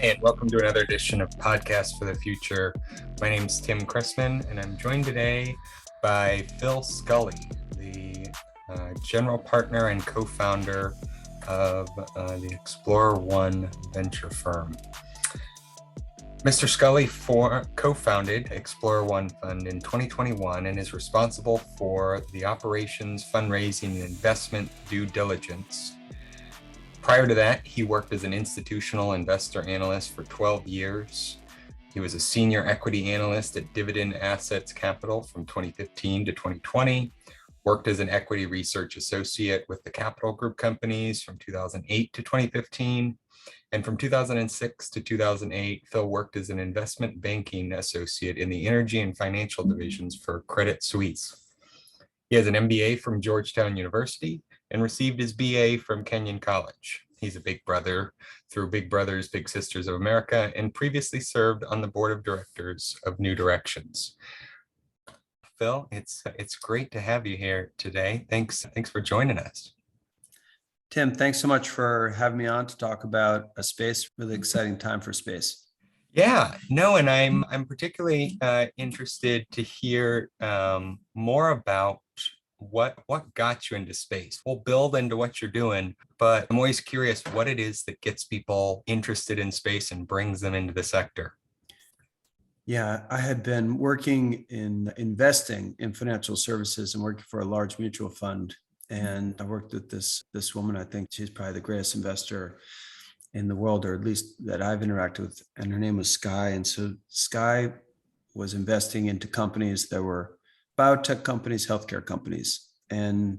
Hey, and welcome to another edition of Podcast for the Future. My name's Tim Chrisman, and I'm joined today by Phil Scully, the general partner and co-founder of the Explorer One venture firm. Mr. Scully co-founded Explorer One Fund in 2021 and is responsible for the operations, fundraising, and investment due diligence. Prior to that, he worked as an institutional investor analyst for 12 years. He was a senior equity analyst at Dividend Assets Capital from 2015 to 2020, worked as an equity research associate with the Capital Group companies from 2008 to 2015. And from 2006 to 2008, Phil worked as an investment banking associate in the energy and financial divisions for Credit Suisse. He has an MBA from Georgetown University and received his BA from Kenyon College. He's a big brother through Big Brothers Big Sisters of America and previously served on the board of directors of New Directions. Phil, it's great to have you here today. Thanks for joining us. Tim, thanks so much for having me on to talk about a space, really exciting time for space. Yeah, no, and I'm particularly interested to hear more about what got you into space. We'll build into what you're doing, but I'm always curious what it is that gets people interested in space and brings them into the sector. Yeah, I had been working in investing in financial services and working for a large mutual fund. And I worked with this woman. I think she's probably the greatest investor in the world, or at least that I've interacted with. And her name was Sky. And so Sky was investing into companies that were biotech companies, healthcare companies. And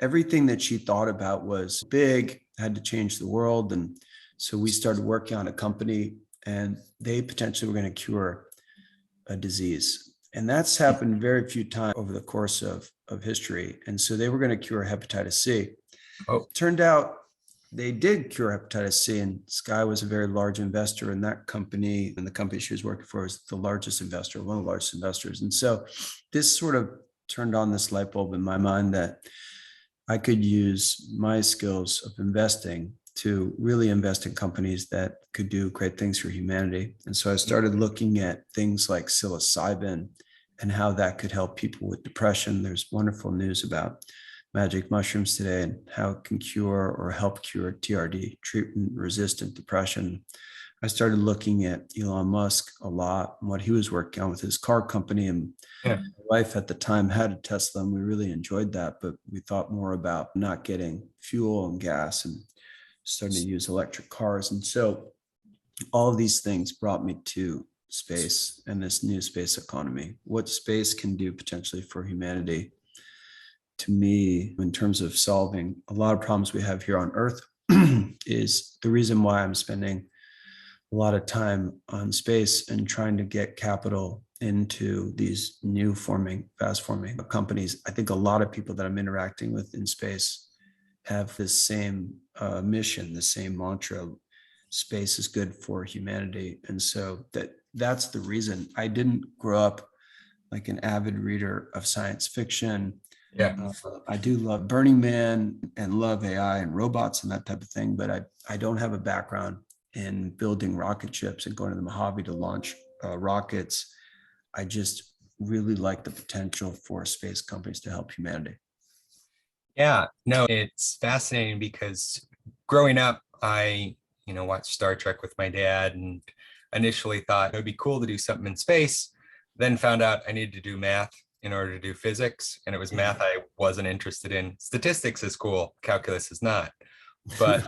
everything that she thought about was big, had to change the world. And so we started working on a company, and they potentially were going to cure a disease. And that's happened very few times over the course of history. And so they were going to cure hepatitis C. Turned out they did cure hepatitis C, and Sky was a very large investor in that company. And the company she was working for was the largest investor, one of the largest investors. And so this sort of turned on this light bulb in my mind that I could use my skills of investing to really invest in companies that could do great things for humanity. And so I started looking at things like psilocybin and how that could help people with depression. There's wonderful news about magic mushrooms today and how it can cure or help cure TRD, treatment-resistant depression. I started looking at Elon Musk a lot and what he was working on with his car company. And my wife at the time had a Tesla, and we really enjoyed that, but we thought more about not getting fuel and gas and starting to use electric cars. And so all of these things brought me to space and this new space economy, what space can do potentially for humanity. To me, in terms of solving a lot of problems we have here on Earth, is the reason why I'm spending a lot of time on space and trying to get capital into these new fast forming companies. I think a lot of people that I'm interacting with in space have this same mission, the same mantra: space is good for humanity. And so that's the reason. I didn't grow up like an avid reader of science fiction. Yeah, I do love Burning Man and love AI and robots and that type of thing, but I don't have a background in building rocket ships and going to the Mojave to launch rockets. I just really like the potential for space companies to help humanity. Yeah, no, it's fascinating because growing up, I watched Star Trek with my dad and initially thought it would be cool to do something in space, then found out I needed to do math in order to do physics, and it was math I wasn't interested in. Statistics is cool, calculus is not.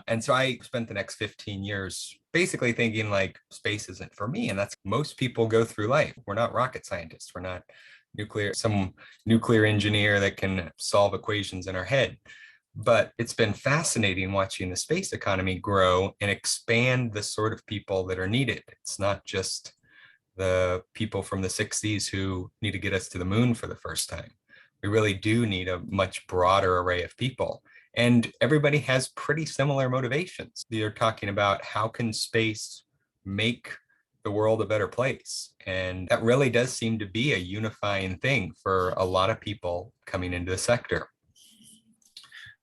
And so I spent the next 15 years basically thinking like space isn't for me. And that's most people go through life. We're not rocket scientists. We're not some nuclear engineer that can solve equations in our head. But it's been fascinating watching the space economy grow and expand the sort of people that are needed. It's not just the people from the 60s who need to get us to the moon for the first time. We really do need a much broader array of people. And everybody has pretty similar motivations. They're talking about how can space make the world a better place. And that really does seem to be a unifying thing for a lot of people coming into the sector.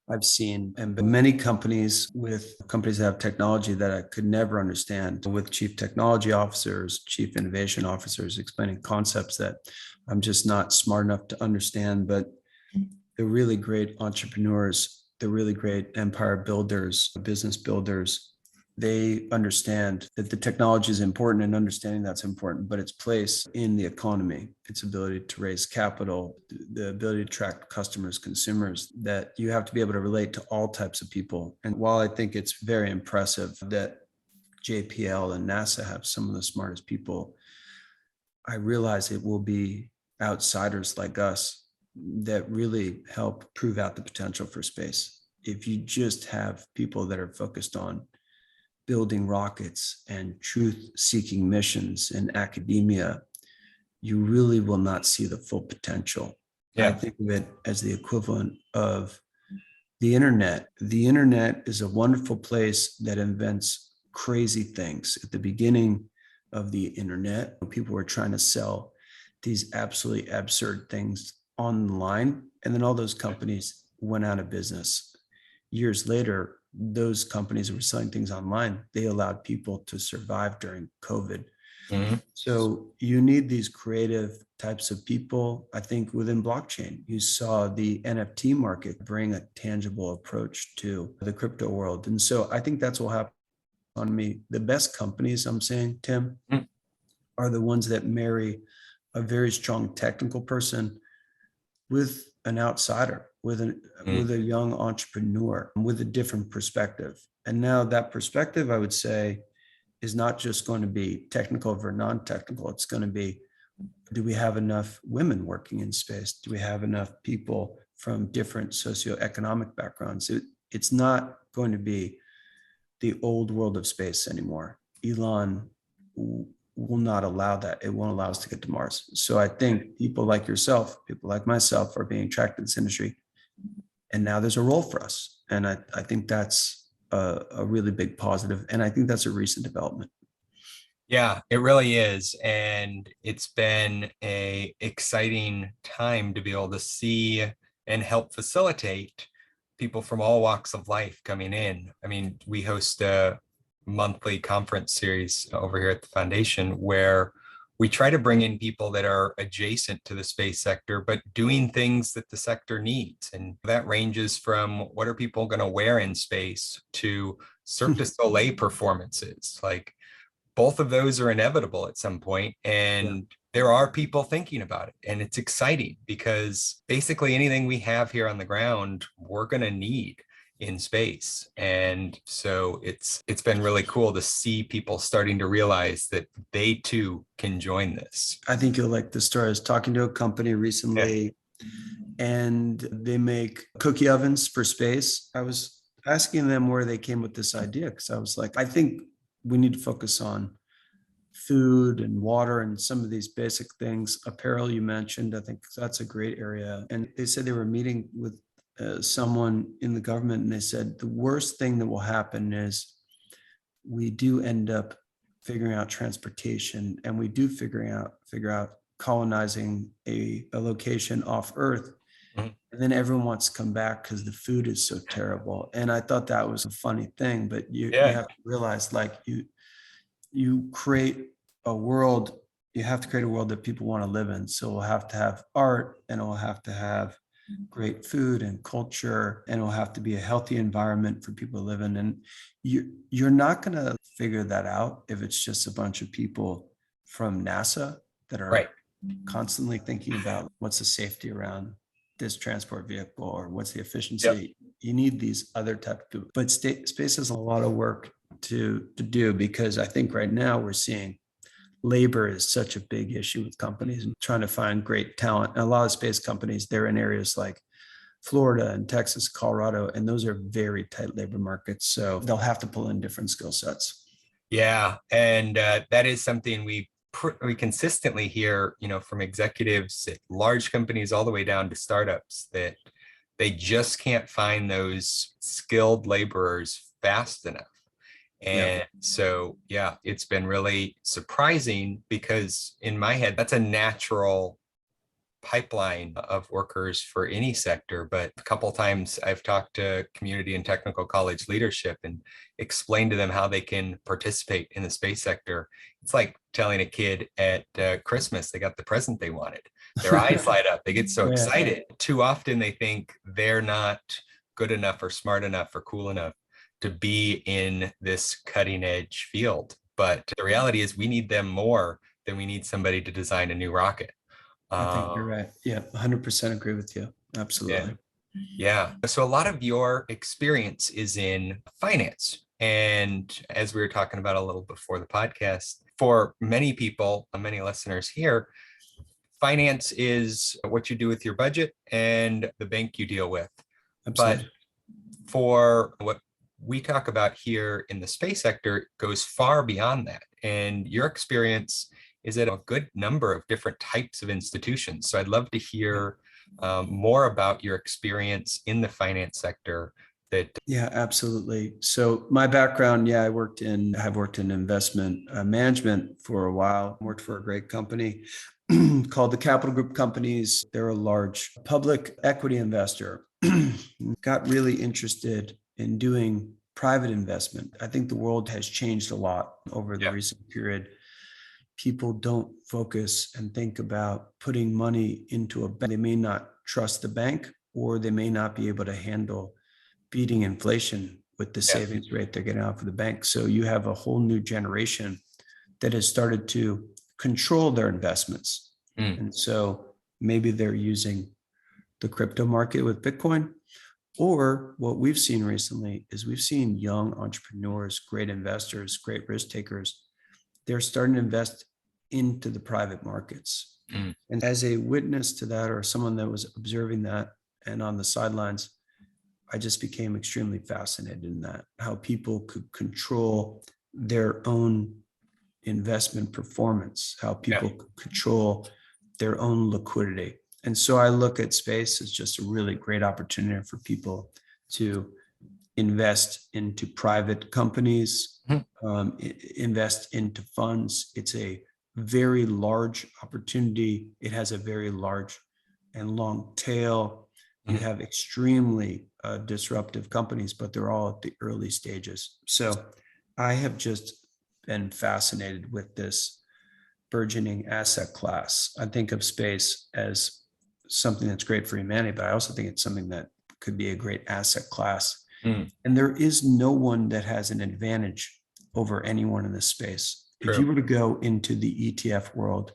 I've seen, and many companies that have technology that I could never understand, with chief technology officers, chief innovation officers explaining concepts that I'm just not smart enough to understand. But they're really great entrepreneurs, they're really great empire builders, business builders. They understand that the technology is important and understanding that's important, but its place in the economy, its ability to raise capital, the ability to attract customers, consumers, that you have to be able to relate to all types of people. And while I think it's very impressive that JPL and NASA have some of the smartest people, I realize it will be outsiders like us that really help prove out the potential for space. If you just have people that are focused on building rockets and truth-seeking missions in academia, you really will not see the full potential. I think of it as the equivalent of the internet. The internet is a wonderful place that invents crazy things. At the beginning of the internet, people were trying to sell these absolutely absurd things online, and then all those companies went out of business. Years later, those companies that were selling things online, they allowed people to survive during COVID. Mm-hmm. So you need these creative types of people. I think within blockchain, you saw the NFT market bring a tangible approach to the crypto world. And so I think that's what happened on me. The best companies, I'm saying, Tim, are the ones that marry a very strong technical person with an outsider, with a young entrepreneur, with a different perspective. And now that perspective, I would say, is not just going to be technical or non-technical. It's going to be, do we have enough women working in space? Do we have enough people from different socioeconomic backgrounds? It's not going to be the old world of space anymore. Elon will not allow that. It won't allow us to get to Mars. So I think people like yourself, people like myself, are being attracted to this industry. And now there's a role for us. And I think that's a really big positive. And I think that's a recent development. Yeah, it really is. And it's been a exciting time to be able to see and help facilitate people from all walks of life coming in. I mean, we host a monthly conference series over here at the foundation where we try to bring in people that are adjacent to the space sector, but doing things that the sector needs. And that ranges from what are people going to wear in space to Cirque du Soleil performances. Like, both of those are inevitable at some point, and there are people thinking about it, and it's exciting because basically anything we have here on the ground, we're going to need in space. And so it's been really cool to see people starting to realize that they too can join this. I think you'll like the story. I was talking to a company recently, and they make cookie ovens for space. I was asking them where they came with this idea, because I was like, I think we need to focus on food and water and some of these basic things. Apparel, you mentioned, I think that's a great area. And they said they were meeting with someone in the government, and they said the worst thing that will happen is we do end up figuring out transportation, and we do figure out colonizing a location off Earth. And then everyone wants to come back because the food is so terrible. And I thought that was a funny thing, but you have to realize, like, you create a world, you have to create a world that people want to live in. So we'll have to have art, and we'll have to have great food and culture, and it'll have to be a healthy environment for people to live in. And you're not going to figure that out if it's just a bunch of people from NASA that are constantly thinking about what's the safety around this transport vehicle, or what's the efficiency. You need these other type of people. But space has a lot of work to do, because I think right now we're seeing labor is such a big issue with companies and trying to find great talent. And a lot of space companies, they're in areas like Florida and Texas, Colorado, and those are very tight labor markets. So they'll have to pull in different skill sets. Yeah, and that is something we consistently hear, from executives at large companies all the way down to startups, that they just can't find those skilled laborers fast enough. And so, it's been really surprising, because in my head, that's a natural pipeline of workers for any sector, but a couple of times I've talked to community and technical college leadership and explained to them how they can participate in the space sector. It's like telling a kid at Christmas they got the present they wanted. Their eyes light up. They get so Yeah. excited. Too often they think they're not good enough or smart enough or cool enough to be in this cutting edge field. But the reality is we need them more than we need somebody to design a new rocket. I think you're right. Yeah, 100% agree with you. Absolutely. Yeah. So a lot of your experience is in finance. And as we were talking about a little before the podcast, for many people, many listeners here, finance is what you do with your budget and the bank you deal with. Absolutely. But for what we talk about here in the space sector, it goes far beyond that. And your experience is at a good number of different types of institutions. So I'd love to hear more about your experience in the finance sector. Yeah, absolutely. So my background, I have worked in investment management for a while. Worked for a great company called the Capital Group Companies. They're a large public equity investor. Got really interested in doing private investment. I think the world has changed a lot over the recent period. People don't focus and think about putting money into a bank. They may not trust the bank, or they may not be able to handle beating inflation with the savings rate they're getting out of the bank. So you have a whole new generation that has started to control their investments. And so maybe they're using the crypto market with Bitcoin, or what we've seen recently is we've seen young entrepreneurs, great investors, great risk takers. They're starting to invest into the private markets. And as a witness to that, or someone that was observing that and on the sidelines, I just became extremely fascinated in that, how people could control their own investment performance, how people could control their own liquidity. And so I look at space as just a really great opportunity for people to invest into private companies, invest into funds. It's a very large opportunity. It has a very large and long tail. You have extremely disruptive companies, but they're all at the early stages. So I have just been fascinated with this burgeoning asset class. I think of space as something that's great for humanity, but I also think it's something that could be a great asset class. And there is no one that has an advantage over anyone in this space. True. If you were to go into the ETF world,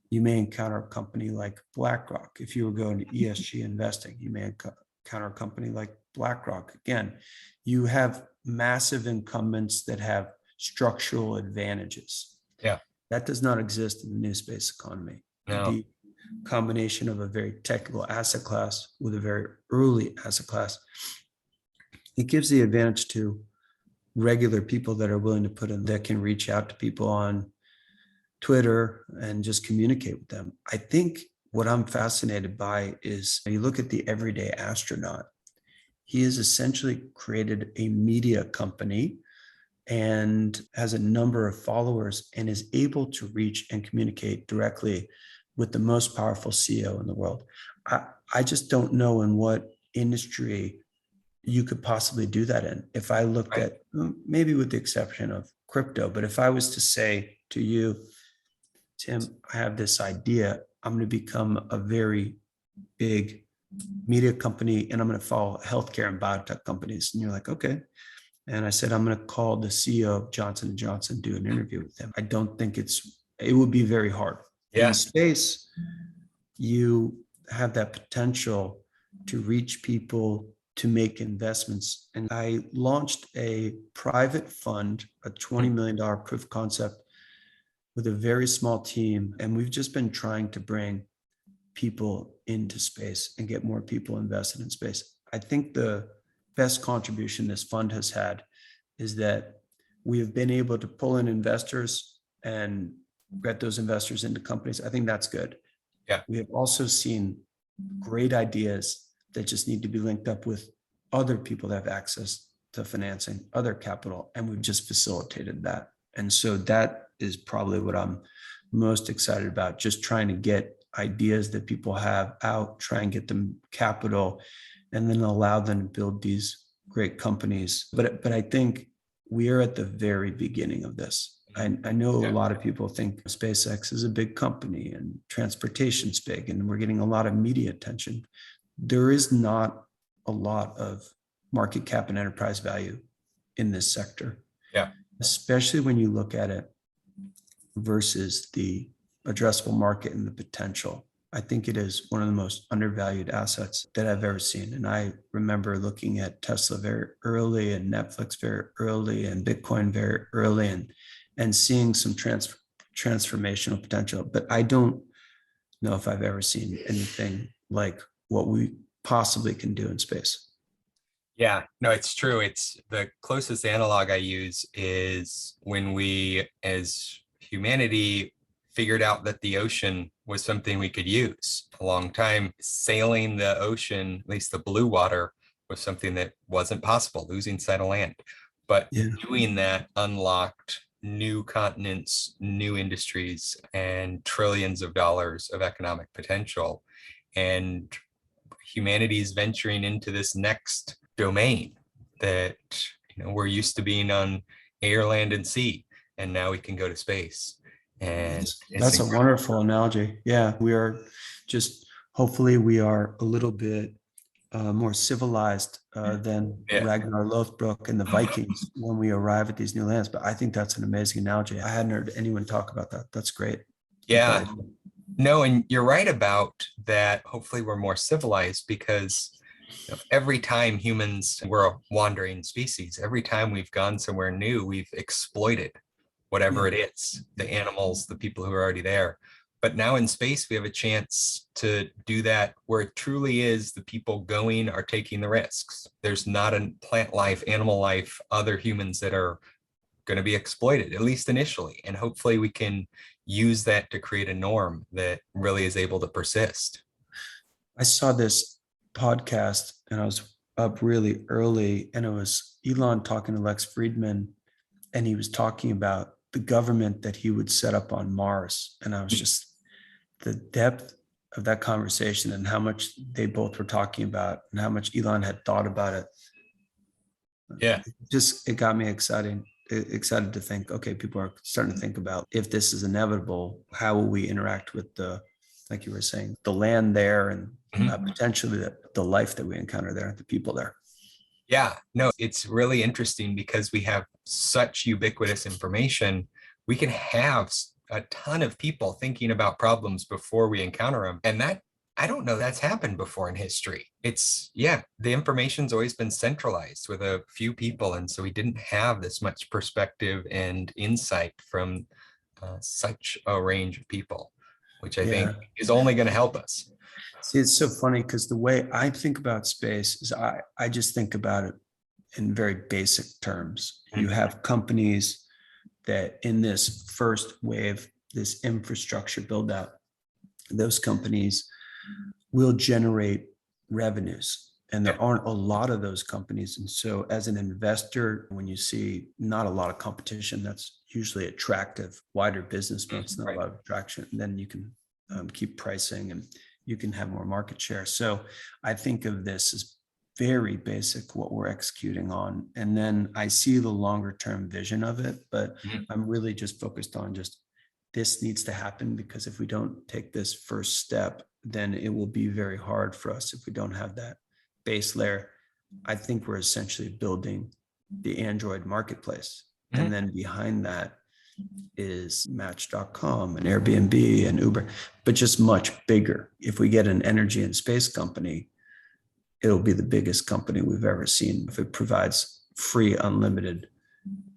you may encounter a company like BlackRock. If you were going to ESG investing, you may encounter a company like BlackRock. Again, you have massive incumbents that have structural advantages. That does not exist in the new space economy. No. The combination of a very technical asset class with a very early asset class, it gives the advantage to regular people that are willing to put in, that can reach out to people on Twitter and just communicate with them. I think what I'm fascinated by is you look at the everyday astronaut. He has essentially created a media company and has a number of followers and is able to reach and communicate directly with the most powerful CEO in the world. I just don't know in what industry you could possibly do that in. If I looked at, maybe with the exception of crypto, but if I was to say to you, Tim, I have this idea, I'm going to become a very big media company and I'm going to follow healthcare and biotech companies. And you're like, okay. And I said, I'm going to call the CEO of Johnson & Johnson, do an interview with them. I don't think it would be very hard. In space, you have that potential to reach people, to make investments. And I launched a private fund, a $20 million proof of concept with a very small team. And we've just been trying to bring people into space and get more people invested in space. I think the best contribution this fund has had is that we have been able to pull in investors and get those investors into companies. I think that's good. We have also seen great ideas that just need to be linked up with other people that have access to financing, other capital, and we've just facilitated that. And so that is probably what I'm most excited about, just trying to get ideas that people have out, try and get them capital, and then allow them to build these great companies. But I think we are at the very beginning of this. I know a lot of people think SpaceX is a big company and transportation's big, and we're getting a lot of media attention. There is not a lot of market cap and enterprise value in this sector. Yeah. Especially when you look at it versus the addressable market and the potential. I think it is one of the most undervalued assets that I've ever seen. And I remember looking at Tesla very early and Netflix very early and Bitcoin very early and seeing some transformational potential. But I don't know if I've ever seen anything like what we possibly can do in space. Yeah, no, it's true. It's the closest analog I use is when we, as humanity, figured out that the ocean was something we could use. A long time, sailing the ocean, at least the blue water, was something that wasn't possible, losing sight of land. But doing that unlocked new continents, new industries, and trillions of dollars of economic potential. And humanity is venturing into this next domain that, we're used to being on air, land, and sea, and now we can go to space. And that's a wonderful analogy. Yeah, we are just, hopefully we are a little bit more civilized than Ragnar Lothbrok and the Vikings when we arrive at these new lands. But I think that's an amazing analogy. I hadn't heard anyone talk about that. That's great. Yeah. No, and you're right about that. Hopefully we're more civilized because every time humans, we're a wandering species. Every time we've gone somewhere new, we've exploited whatever it is, the animals, the people who are already there. But now in space, we have a chance to do that where it truly is the people going are taking the risks. There's not a plant life, animal life, other humans that are going to be exploited, at least initially. And hopefully we can use that to create a norm that really is able to persist. I saw this podcast and I was up really early, and it was Elon talking to Lex Friedman, and he was talking about the government that he would set up on Mars. And I was just, the depth of that conversation and how much they both were talking about and how much Elon had thought about it. Yeah. It got me excited to think, okay, people are starting to think about, if this is inevitable, how will we interact with like you were saying, the land there and potentially the life that we encounter there, the people there. Yeah, no, it's really interesting because we have such ubiquitous information. We can have a ton of people thinking about problems before we encounter them. And that, I don't know that's happened before in history. The information's always been centralized with a few people. And so we didn't have this much perspective and insight from such a range of people, which I think is only going to help us. See, it's so funny because the way I think about space is I just think about it in very basic terms. You have companies that in this first wave, this infrastructure build out, those companies will generate revenues. And there aren't a lot of those companies. And so as an investor, when you see not a lot of competition, that's usually attractive, wider business modes, not a lot of attraction. And then you can keep pricing and you can have more market share. So I think of this as very basic, what we're executing on. And then I see the longer term vision of it, but I'm really just focused on just this needs to happen, because if we don't take this first step, then it will be very hard for us if we don't have that base layer. I think we're essentially building the Android marketplace. And then behind that is Match.com and Airbnb and Uber, but just much bigger. If we get an energy and space company, it'll be the biggest company we've ever seen. If it provides free, unlimited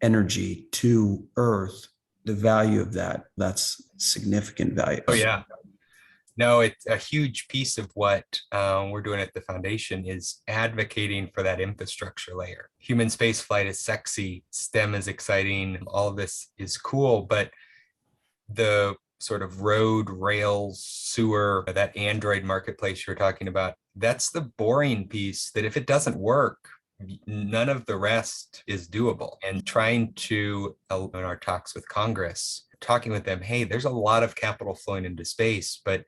energy to Earth, the value of that's significant value. Oh, yeah. No, it's a huge piece of what we're doing at the foundation is advocating for that infrastructure layer. Human spaceflight is sexy, STEM is exciting, all of this is cool, but the sort of road, rails, sewer, that Android marketplace you're talking about, that's the boring piece that if it doesn't work, none of the rest is doable. And trying to, in our talks with Congress, talking with them, hey, there's a lot of capital flowing into space, but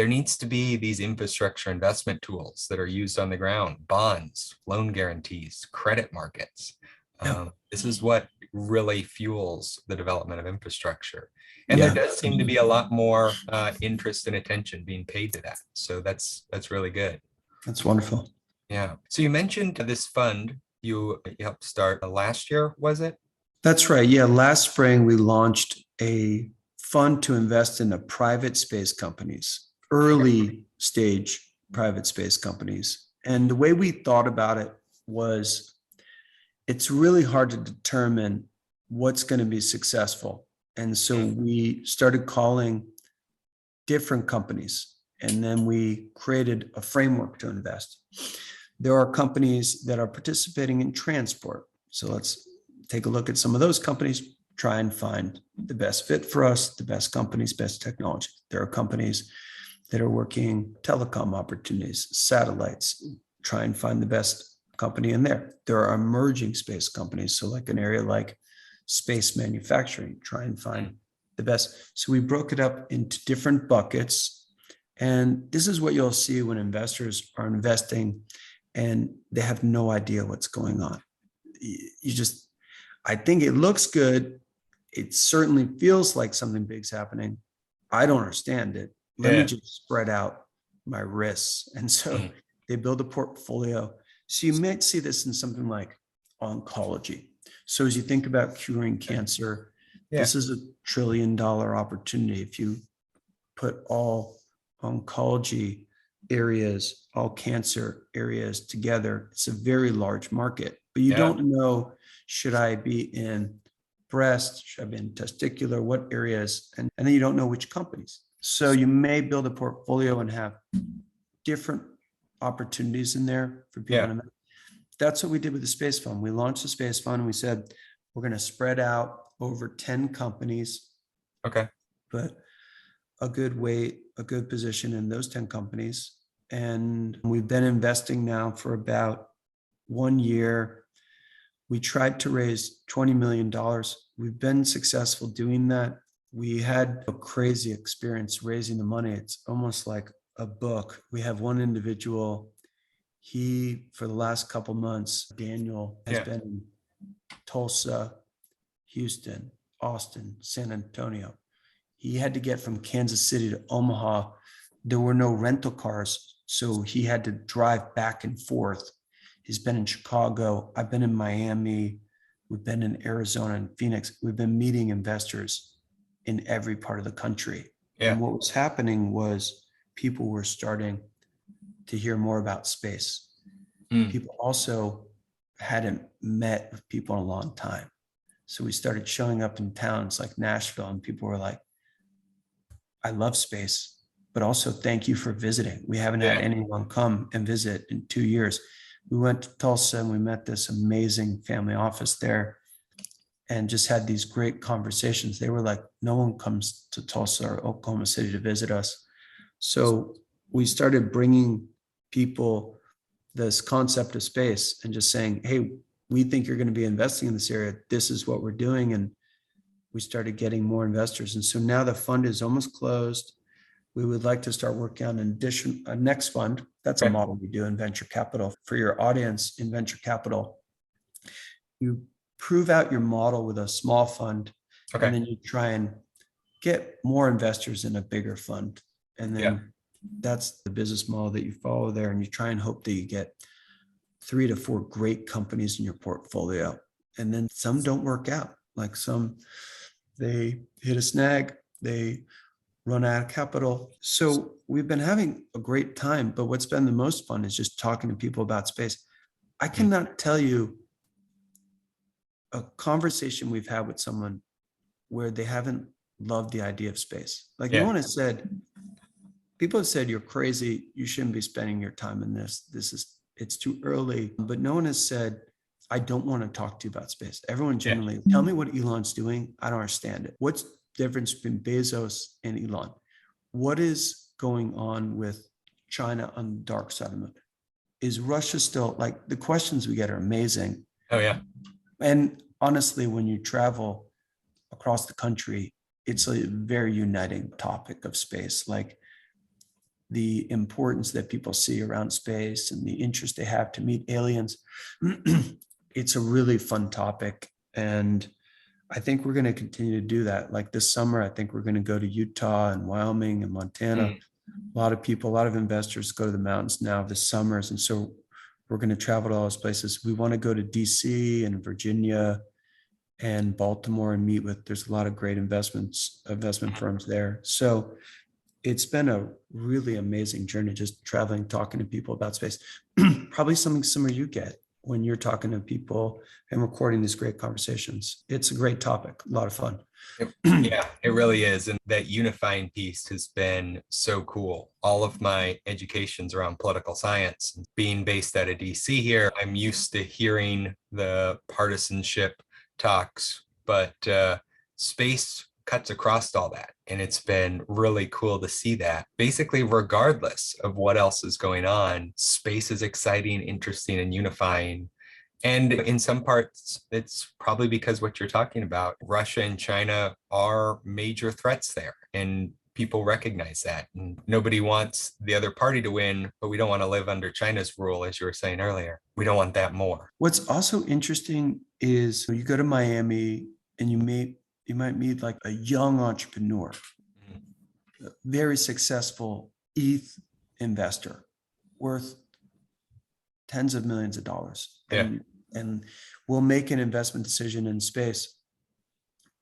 there needs to be these infrastructure investment tools that are used on the ground, bonds, loan guarantees, credit markets. Yeah. This is what really fuels the development of infrastructure. And there Yeah. does seem to be a lot more interest and attention being paid to that. So that's really good. That's wonderful. Yeah. So you mentioned this fund you helped start last year, was it? That's right. Yeah. Last spring, we launched a fund to invest in the private space companies, early stage private space companies. And the way we thought about it was it's really hard to determine what's going to be successful. And so we started calling different companies, and then we created a framework to invest. There are companies that are participating in transport. So let's take a look at some of those companies, try and find the best fit for us, the best companies, best technology. There are companies that are working telecom opportunities, satellites, try and find the best company in there. There are emerging space companies. So like an area like space manufacturing, try and find the best. So we broke it up into different buckets. And this is what you'll see when investors are investing and they have no idea what's going on. I think it looks good. It certainly feels like something big's happening. I don't understand it. Let me just spread out my risks. And so they build a portfolio. So you might see this in something like oncology. So as you think about curing cancer, this is $1 trillion opportunity. If you put all oncology areas, all cancer areas together, it's a very large market. But you don't know, should I be in breast, should I be in testicular, what areas? And then you don't know which companies. So you may build a portfolio and have different opportunities in there for people to make. That's what we did with the space fund. We launched the space fund and we said, we're going to spread out over 10 companies. Okay. But a good weight, a good position in those 10 companies. And we've been investing now for about 1 year. We tried to raise $20 million. We've been successful doing that. We had a crazy experience raising the money. It's almost like a book. We have one individual, he, for the last couple months, Daniel, has been in Tulsa, Houston, Austin, San Antonio. He had to get from Kansas City to Omaha. There were no rental cars, so he had to drive back and forth. He's been in Chicago. I've been in Miami. We've been in Arizona and Phoenix. We've been meeting investors in every part of the country. And what was happening was people were starting to hear more about space. People also hadn't met with people in a long time. So we started showing up in towns like Nashville, and people were like, I love space, but also thank you for visiting. We haven't had anyone come and visit in 2 years. We went to Tulsa and we met this amazing family office there and just had these great conversations. They were like, no one comes to Tulsa or Oklahoma City to visit us. So we started bringing people this concept of space and just saying, hey, we think you're going to be investing in this area. This is what we're doing. And we started getting more investors. And so now the fund is almost closed. We would like to start working on a next fund. That's a model we do in venture capital. For your audience in venture capital, you prove out your model with a small fund, and then you try and get more investors in a bigger fund. And then that's the business model that you follow there. And you try and hope that you get 3 to 4 great companies in your portfolio. And then some don't work out. Like some, they hit a snag, they run out of capital. So we've been having a great time, but what's been the most fun is just talking to people about space. I cannot tell you a conversation we've had with someone where they haven't loved the idea of space. Like no one has said, people have said, you're crazy, you shouldn't be spending your time in this. It's too early. But no one has said, I don't want to talk to you about space. Everyone generally, tell me what Elon's doing. I don't understand it. What's the difference between Bezos and Elon? What is going on with China on the dark side of the moon? Is Russia still, like, the questions we get are amazing. Oh, yeah. And honestly, when you travel across the country, it's a very uniting topic of space. Like the importance that people see around space and the interest they have to meet aliens. It's a really fun topic. And I think we're going to continue to do that. Like this summer, I think we're going to go to Utah and Wyoming and Montana. A lot of people, a lot of investors go to the mountains now this summers. And so we're going to travel to all those places. We want to go to DC and Virginia and Baltimore and meet with, there's a lot of great investment firms there. So it's been a really amazing journey, just traveling, talking to people about space. Probably something similar you get when you're talking to people and recording these great conversations. It's a great topic, a lot of fun. Yeah, it really is. And that unifying piece has been so cool. All of my education's around political science. Being based out of DC here, I'm used to hearing the partisanship talks, but space cuts across all that. And it's been really cool to see that. Basically, regardless of what else is going on, space is exciting, interesting, and unifying. And in some parts, it's probably because what you're talking about, Russia and China are major threats there. And people recognize that. And nobody wants the other party to win, but we don't want to live under China's rule, as you were saying earlier. We don't want that more. What's also interesting is you go to Miami and you might meet like a young entrepreneur, a very successful ETH investor worth tens of millions of dollars. And we'll make an investment decision in space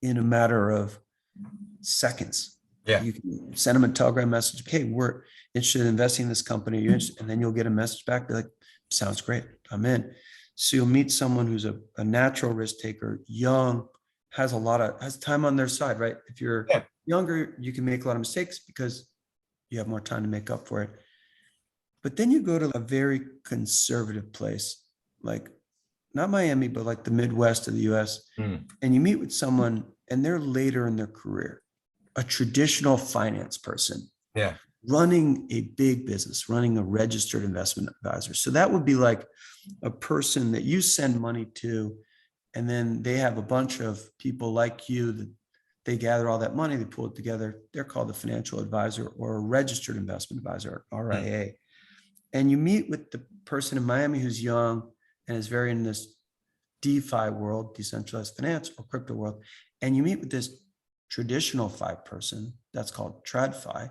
in a matter of seconds. Yeah. You can send them a telegram message. Okay, we're interested in investing in this company. You're interested, and then you'll get a message back. Be like, sounds great. I'm in. So you'll meet someone who's a natural risk taker, young, has time on their side, right? If you're younger, you can make a lot of mistakes because you have more time to make up for it. But then you go to a very conservative place, like not Miami, but like the Midwest of the US, and you meet with someone and they're later in their career, a traditional finance person, running a big business, running a registered investment advisor. So that would be like a person that you send money to, and then they have a bunch of people like you that they gather all that money, they pull it together. They're called a financial advisor or a registered investment advisor, RIA. And you meet with the person in Miami who's young and is very in this DeFi world, decentralized finance or crypto world. And you meet with this traditional FI person that's called TradFi,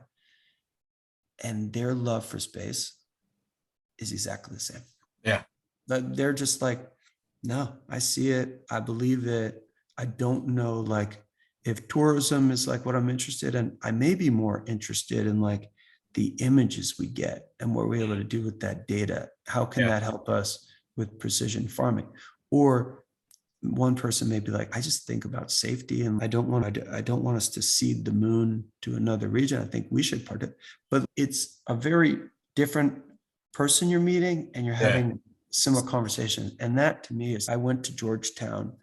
and their love for space is exactly the same. Yeah. But they're just like, no, I see it. I believe it. I don't know, like if tourism is like what I'm interested in, I may be more interested in like the images we get and what we're able to do with that data. How can that help us with precision farming? Or one person may be like, I just think about safety and I don't want us to seed the moon to another region. I think we should but it's a very different person you're meeting and you're having similar conversations. And that to me is, I went to Georgetown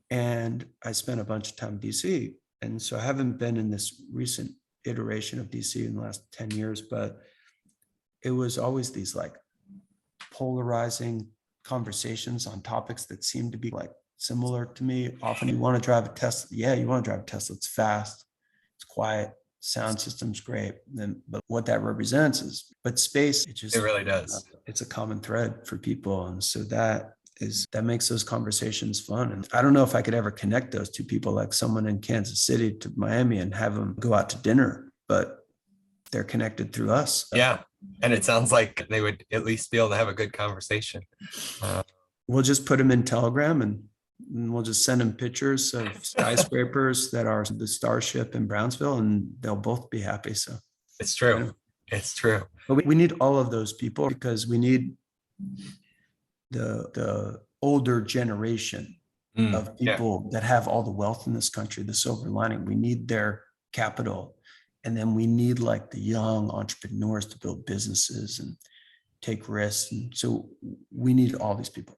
and I spent a bunch of time in DC. And so I haven't been in this recent iteration of DC in the last 10 years, but it was always these like polarizing conversations on topics that seem to be like similar to me. Often you want to drive a Tesla. Yeah, you want to drive a Tesla. It's fast, it's quiet, sound system's great. But what that represents is, but space, it really does. It's a common thread for people. And so that makes those conversations fun. And I don't know if I could ever connect those two people, like someone in Kansas City to Miami and have them go out to dinner, but they're connected through us. Yeah. And it sounds like they would at least be able to have a good conversation. We'll just put them in Telegram and we'll just send them pictures of skyscrapers that are the Starship in Brownsville, and they'll both be happy. So it's true. It's true. But we need all of those people because we need the older generation of people that have all the wealth in this country, the silver lining. We need their capital. And then we need like the young entrepreneurs to build businesses and take risks. And so we need all these people.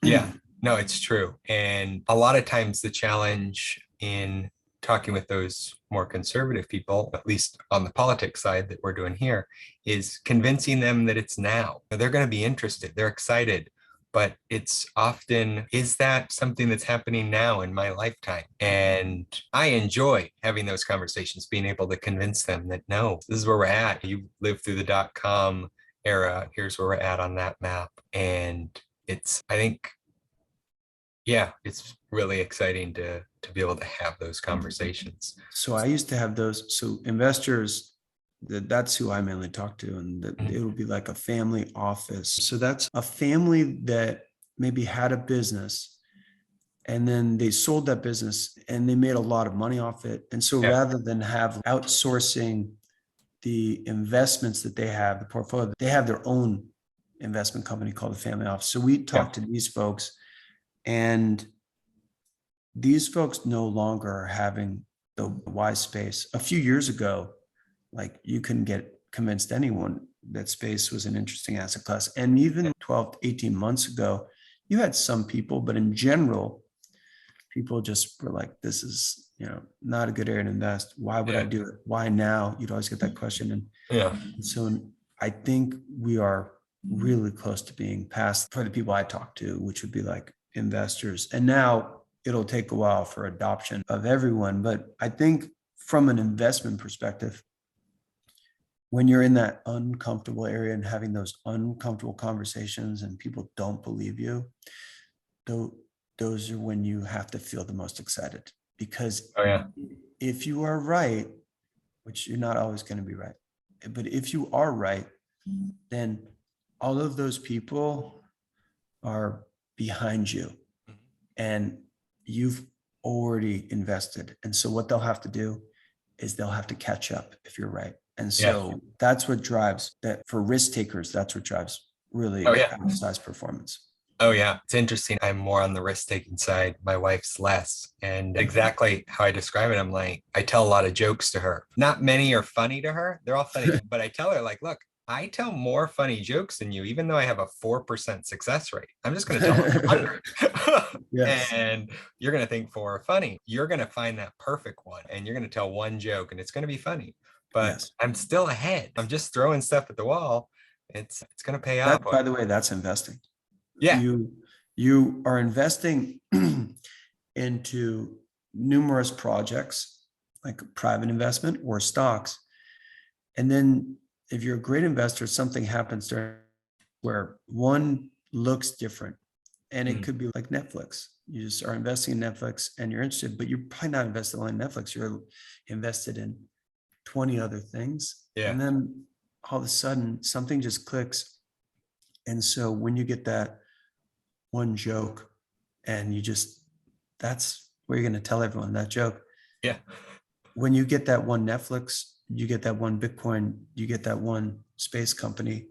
Yeah, no, it's true. And a lot of times the challenge in talking with those more conservative people, at least on the politics side that we're doing here, is convincing them that it's now. They're going to be interested. They're excited. but it's often, is that something that's happening now in my lifetime? And I enjoy having those conversations, being able to convince them that no, this is where we're at. You lived through the dot-com era. Here's where we're at on that map. And I think, yeah, it's really exciting to be able to have those conversations. So I used to have those. So investors, that's who I mainly talk to, and it would be like a family office. So that's a family that maybe had a business, and then they sold that business and they made a lot of money off it. And so Yeah. rather than have outsourcing the investments that they have, the portfolio, they have their own investment company called the family office. So we talked to these folks, and these folks no longer are having the why space. A few years ago, like, you couldn't get convinced anyone that space was an interesting asset class. And even 12 to 18 months ago, you had some people, but in general, people just were like, this is, not a good area to invest. Why would I do it? Why now? You'd always get that question. And so I think we are really close to being past for the people I talk to, which would be like investors. And now it'll take a while for adoption of everyone. But I think from an investment perspective, when you're in that uncomfortable area and having those uncomfortable conversations and people don't believe you, those are when you have to feel the most excited. Because if you are right, which you're not always going to be right, but if you are right, then all of those people are behind you and you've already invested. And so what they'll have to do is they'll have to catch up if you're right. And so that's what drives that for risk takers. That's what drives really outsized performance. Oh, yeah. It's interesting. I'm more on the risk-taking side. My wife's less. And exactly how I describe it, I'm like, I tell a lot of jokes to her. Not many are funny to her. They're all funny. But I tell her, like, look, I tell more funny jokes than you, even though I have a 4% success rate. I'm just going to tell 100. And you're going to think 4 are funny. You're going to find that perfect one. And you're going to tell one joke and it's going to be funny. But I'm still ahead. I'm just throwing stuff at the wall. It's going to pay off. By the way, that's investing. Yeah. You are investing into numerous projects, like private investment or stocks. And then if you're a great investor, something happens there where one looks different. And it could be like Netflix. You just are investing in Netflix and you're interested, but you're probably not invested only in Netflix. You're invested in 20 other things. And then all of a sudden something just clicks. And so when you get that one joke and that's where you're going to tell everyone that joke. Yeah. When you get that one Netflix, you get that one Bitcoin, you get that one space company,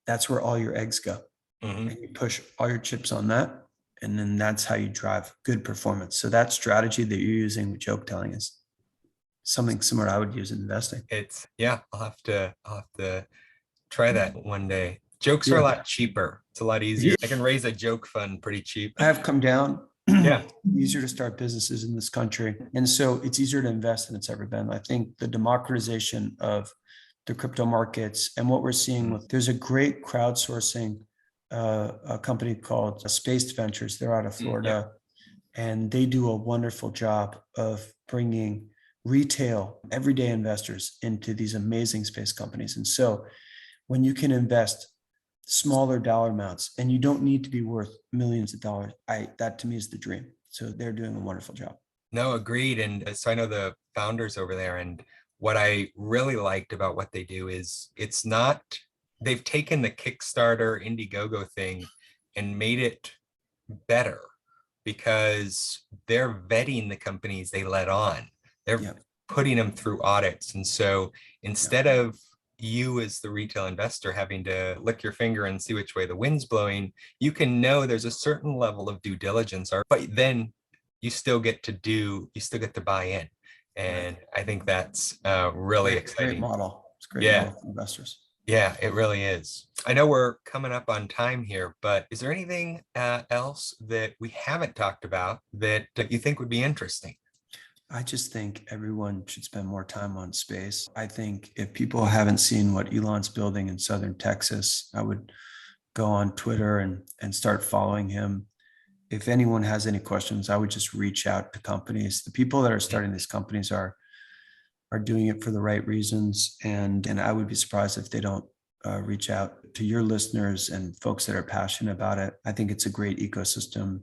that's where all your eggs go. And you push all your chips on that. And then that's how you drive good performance. So that strategy that you're using with joke telling is something similar I would use in investing. I'll have to try that one day. Jokes are a lot cheaper. It's a lot easier. I can raise a joke fund pretty cheap. I have come down. Easier to start businesses in this country. And so it's easier to invest than it's ever been. I think the democratization of the crypto markets and what we're seeing there's a great crowdsourcing a company called Space Ventures. They're out of Florida and they do a wonderful job of bringing retail everyday investors into these amazing space companies. And so when you can invest smaller dollar amounts and you don't need to be worth millions of dollars, that to me is the dream. So they're doing a wonderful job. No, agreed. And so I know the founders over there, and what I really liked about what they do is they've taken the Kickstarter Indiegogo thing and made it better because they're vetting the companies they let on. They're putting them through audits. And so instead of you as the retail investor having to lick your finger and see which way the wind's blowing, you can know there's a certain level of due diligence, but then you still get to buy in. And I think that's really exciting. Great model. It's a great model for investors. Yeah, it really is. I know we're coming up on time here, but is there anything else that we haven't talked about that you think would be interesting? I just think everyone should spend more time on space. I think if people haven't seen what Elon's building in southern Texas, I would go on Twitter and start following him. If anyone has any questions, I would just reach out to companies. The people that are starting these companies are doing it for the right reasons. And I would be surprised if they don't reach out to your listeners and folks that are passionate about it. I think it's a great ecosystem.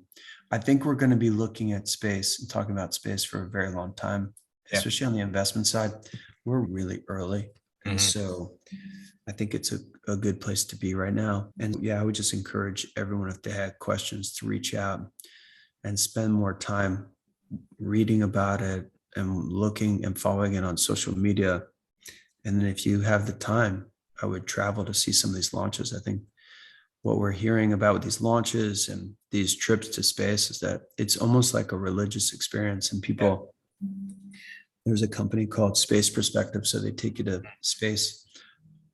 I think we're going to be looking at space and talking about space for a very long time, especially on the investment side. We're really early. And so I think it's a good place to be right now. And yeah, I would just encourage everyone, if they had questions, to reach out and spend more time reading about it and looking and following it on social media. And then if you have the time, I would travel to see some of these launches. I think what we're hearing about with these launches and these trips to space is that it's almost like a religious experience. And people, there's a company called Space Perspective. So they take you to space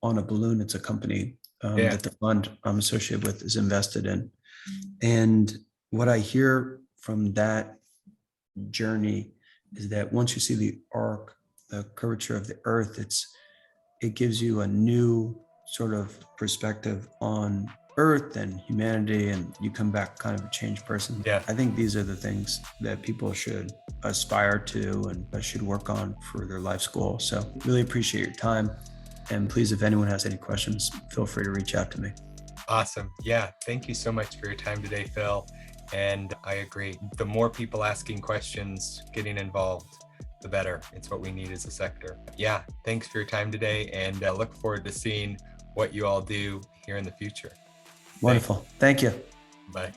on a balloon. It's a company that the fund I'm associated with is invested in. And what I hear from that journey is that once you see the arc, the curvature of the earth, it gives you a new sort of perspective on earth and humanity, and you come back kind of a changed person. I think these are the things that people should aspire to and should work on for their life's goal. So really appreciate your time. And please, if anyone has any questions, feel free to reach out to me. Awesome. Yeah. Thank you so much for your time today, Phil. And I agree. The more people asking questions, getting involved, the better. It's what we need as a sector. Yeah. Thanks for your time today, and look forward to seeing what you all do here in the future. Wonderful. Thank you. Bye.